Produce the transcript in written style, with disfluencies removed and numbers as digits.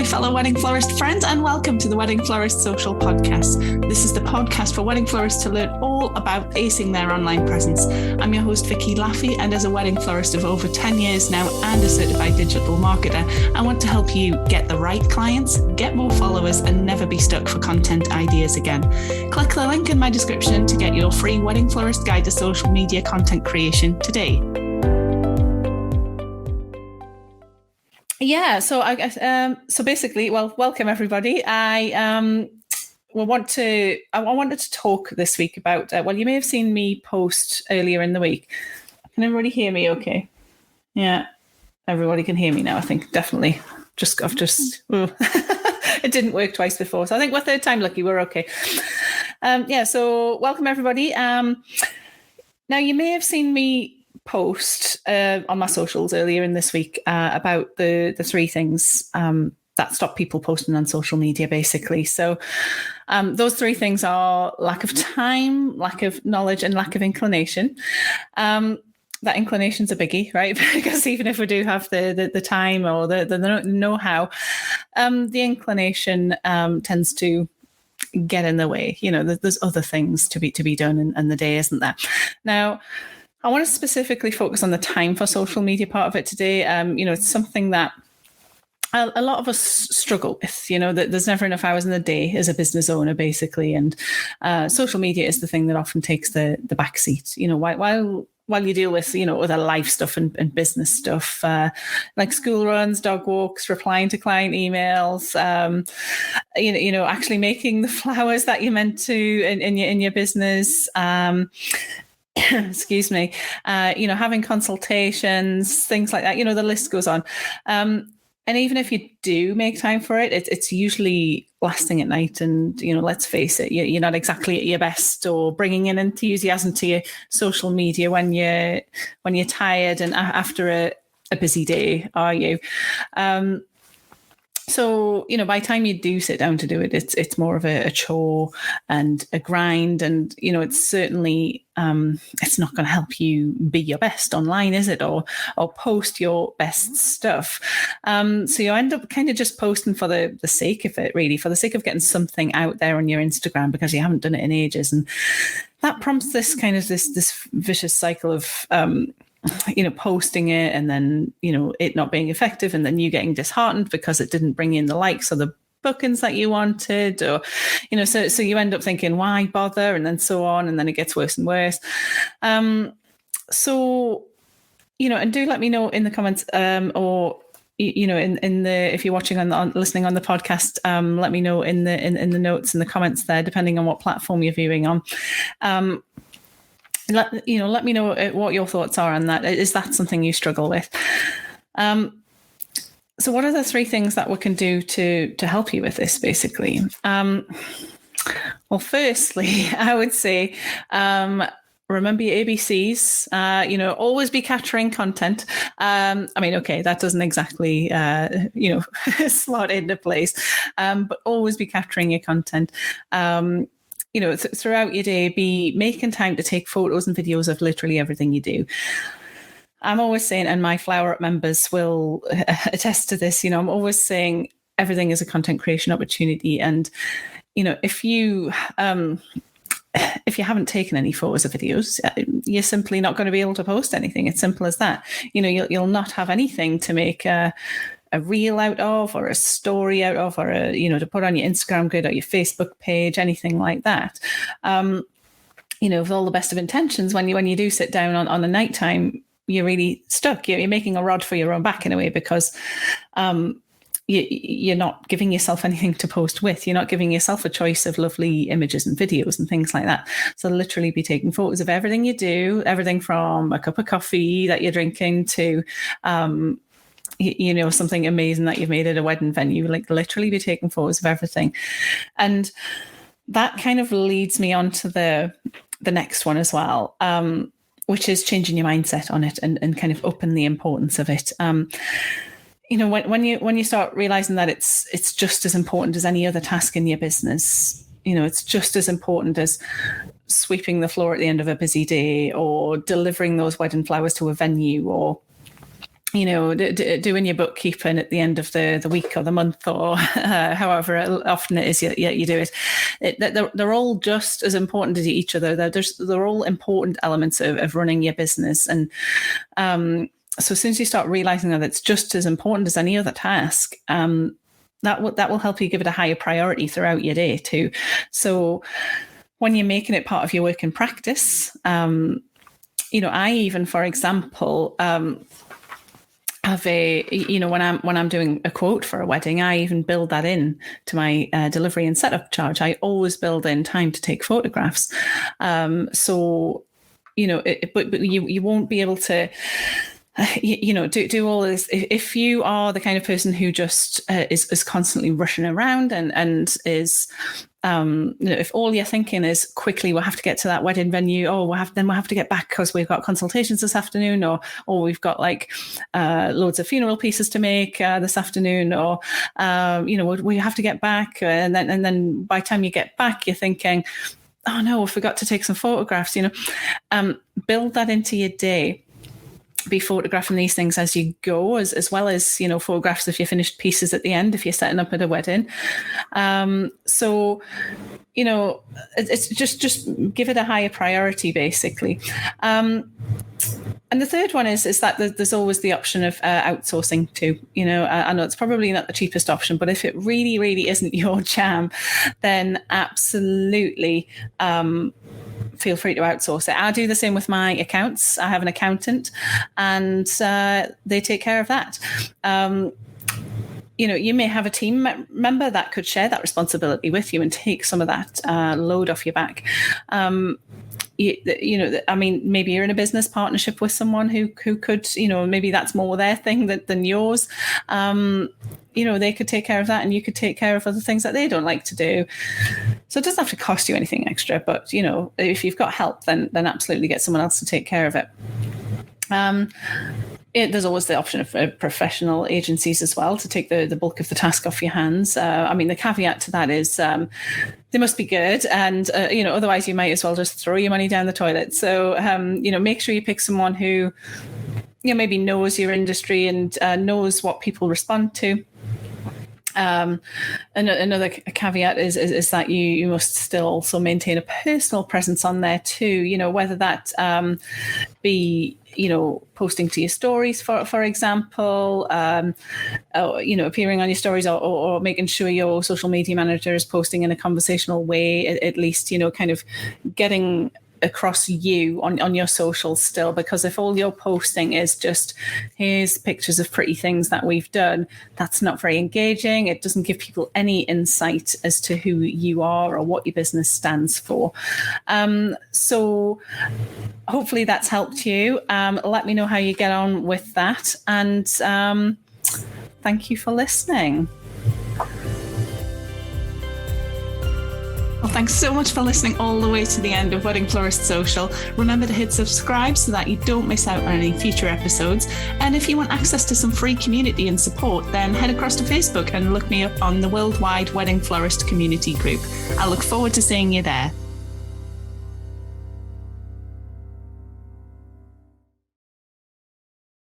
my fellow Wedding Florist friends, and welcome to the Wedding Florist Social Podcast. This is the podcast for wedding florists to learn all about acing their online presence. I'm your host, Vicky Laffey, and as a wedding florist of over 10 years now and a certified digital marketer, I want to help you get the right clients, get more followers, and never be stuck for content ideas again. Click the link in my description to get your free Wedding Florist Guide to Social Media Content Creation today. Yeah, so basically, welcome everybody. I wanted to talk this week about. You may have seen me post earlier in the week. Can everybody hear me? Okay. Yeah, everybody can hear me now. I think definitely. It didn't work twice before, so I think we're third time lucky. We're okay. So welcome everybody. Now you may have seen me post on my socials earlier in this week about the three things that stop people posting on social media, basically. So those three things are lack of time, lack of knowledge, and lack of inclination. That inclination's a biggie, right? Because even if we do have the time or the know-how, the inclination tends to get in the way. You know, there's other things to be done, and the day isn't there. Now, I want to specifically focus on the time for social media part of it today. It's something that a lot of us struggle with, that there's never enough hours in the day as a business owner, basically. And social media is the thing that often takes the back seat, while you deal with, other life stuff and business stuff, like school runs, dog walks, replying to client emails, actually making the flowers that you're meant to in your business, excuse me, having consultations, things like that, the list goes on. And even if you do make time for it, it's usually lasting at night. And, let's face it, you're not exactly at your best or bringing in enthusiasm to your social media when you're tired and after a busy day, are you? So, by the time you do sit down to do it, it's more of a chore and a grind. And, it's certainly, it's not going to help you be your best online, is it? Or post your best stuff. So you end up kind of just posting for the sake of it, really, for the sake of getting something out there on your Instagram because you haven't done it in ages. And that prompts this kind of this vicious cycle of, posting it and then, it not being effective and then you getting disheartened because it didn't bring in the likes or the bookings that you wanted, or, so you end up thinking, why bother? And then so on. And then it gets worse and worse. And do let me know in the comments, or, in the, if you're watching listening on the podcast, let me know in the notes and the comments there, depending on what platform you're viewing on. Let me know what your thoughts are on that. Is that something you struggle with? So what are the three things that we can do to help you with this, basically? Well, firstly, I would say, remember your ABCs, always be capturing content. That doesn't exactly, slot into place, but always be capturing your content. Throughout your day, be making time to take photos and videos of literally everything you do. I'm always saying, and my Flower Up members will attest to this, I'm always saying everything is a content creation opportunity. And, if you haven't taken any photos or videos, you're simply not going to be able to post anything. It's simple as that. You'll not have anything to make a reel out of, or a story out of, or to put on your Instagram grid or your Facebook page, anything like that. With all the best of intentions, when you do sit down on a nighttime, you're really stuck. You're making a rod for your own back in a way, because you're not giving yourself anything to post with. You're not giving yourself a choice of lovely images and videos and things like that. So literally be taking photos of everything you do, everything from a cup of coffee that you're drinking to something amazing that you've made at a wedding venue. Like, literally be taking photos of everything. And that kind of leads me on to the next one as well, which is changing your mindset on it and kind of upping the importance of it. When you start realizing that it's just as important as any other task in your business, it's just as important as sweeping the floor at the end of a busy day, or delivering those wedding flowers to a venue, or doing your bookkeeping at the end of the week or the month, or however often it is you do it. They're all just as important as each other. They're all important elements of running your business. And so as soon as you start realizing that it's just as important as any other task, that will help you give it a higher priority throughout your day too. So when you're making it part of your work in practice, I even, for example, have when I'm doing a quote for a wedding, I even build that in to my delivery and setup charge. I always build in time to take photographs. But you won't be able to do all this if you are the kind of person who just is constantly rushing around and is if all you're thinking is quickly we'll have to get to that wedding venue, we'll have to get back because we've got consultations this afternoon, or we've got loads of funeral pieces to make this afternoon, or we have to get back, and then by the time you get back you're thinking, oh no, I forgot to take some photographs. Build that into your day. Be photographing these things as you go, as well as photographs of your finished pieces at the end if you're setting up at a wedding. It's just give it a higher priority, basically. And the third one is that there's always the option of outsourcing too. I know it's probably not the cheapest option, but if it really, really isn't your jam, then absolutely feel free to outsource it. I do the same with my accounts. I have an accountant, and they take care of that. You may have a team member that could share that responsibility with you and take some of that load off your back. Maybe you're in a business partnership with someone who could, maybe that's more their thing than yours. They could take care of that, and you could take care of other things that they don't like to do. So it doesn't have to cost you anything extra, but if you've got help, then absolutely get someone else to take care of it. There's always the option of professional agencies as well to take the bulk of the task off your hands. The caveat to that is they must be good, and otherwise you might as well just throw your money down the toilet. So make sure you pick someone who maybe knows your industry and knows what people respond to. Another caveat is that you must still also maintain a personal presence on there too, whether that be posting to your stories, for example, appearing on your stories, or making sure your social media manager is posting in a conversational way, at least, kind of getting across you on your socials still, because if all you're posting is just here's pictures of pretty things that we've done, that's not very engaging. It doesn't give people any insight as to who you are or what your business stands for. So hopefully that's helped you. Let me know how you get on with that, and thank you for listening. Well, thanks so much for listening all the way to the end of Wedding Florist Social. Remember to hit subscribe so that you don't miss out on any future episodes. And if you want access to some free community and support, then head across to Facebook and look me up on the Worldwide Wedding Florist Community Group. I look forward to seeing you there.